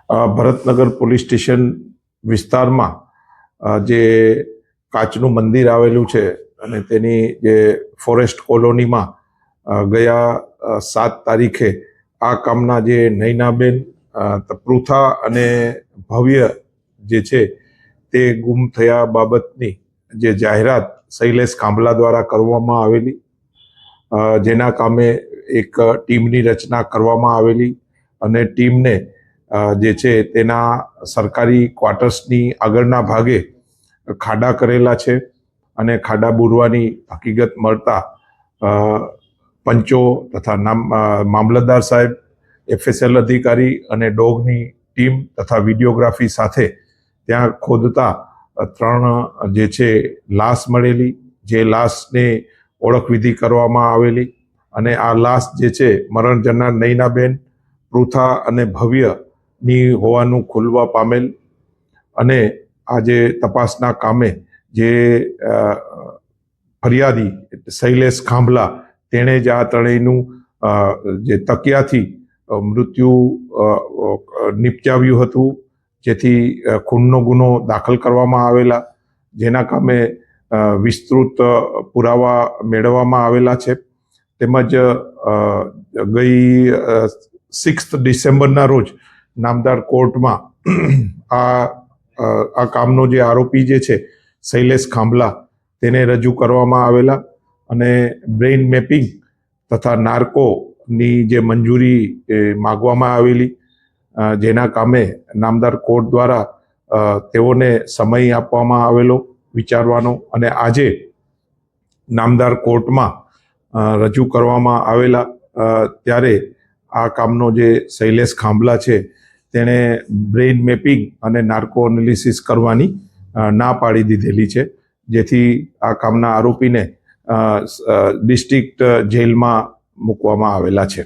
Bharatnagar police station વિસ્તારમાં જે કાચનું મંદિર આવેલું છે અને તેની જે ફોરેસ્ટ કોલોનીમાં ગયા 7 તારીખે આ કામના જે નૈનાબેન પૃથા અને ભવ્ય જે છે તે ગુમ થયા બાબતની જે જાહેરાત શૈલેષ ખાંભલા દ્વારા કરવામાં આવેલી, જેના કામે એક ટીમની રચના કરવામાં આવેલી અને ટીમને જે છે તેના સરકારી ક્વાર્ટર્સની આગળના ભાગે ખાડા કરેલા છે અને ખાડા બુરવાની હકીકત મળતા પંચો તથા મામલતદાર સાહેબ, FSL અધિકારી અને ડોગની ટીમ તથા વિડીયોગ્રાફી સાથે ત્યાં ખોદતા 3 જે છે લાશ મળેલી, જે લાશને ઓળખવિધિ કરવામાં આવેલી અને આ લાશ જે છે મરણ જનાર નૈનાબેન, પૃથા અને ભવ્યની હોવાનું ખુલવા પામેલ અને આ જે તપાસના કામે જે ફરિયાદી શૈલેષ ખાંભલા તેણે જ આ ત્રણેયનું જે તકિયાથી મૃત્યુ નિપજાવ્યું હતું, જેથી ખૂનનો ગુનો દાખલ કરવામાં આવેલા, જેના કામે વિસ્તૃત પુરાવા મેળવવામાં આવેલા છે. તેમજ ગઈ 6 ડિસેમ્બરના રોજ નામદાર કોર્ટમાં આ કામનો જે આરોપી જે છે શૈલેષ ખાંભલા તેને રજૂ કરવામાં આવેલા અને બ્રેઇન મેપિંગ તથા નાર્કોની જે મંજૂરી માગવામાં આવેલી, જેના કામે નામદાર કોર્ટ દ્વારા તેઓને સમય આપવામાં આવેલો વિચારવાનો અને આજે નામદાર કોર્ટમાં રજૂ કરવામાં આવેલા. ત્યારે આ કામનો જે શૈલેષ ખાંભલા છે તેણે બ્રેઇન મેપિંગ અને નાર્કો એનાલિસિસ કરવાની ના પાડી દીધેલી છે, જેથી આ કામના આરોપીને ડિસ્ટ્રિક્ટ જેલમાં મૂકવામાં આવેલા છે.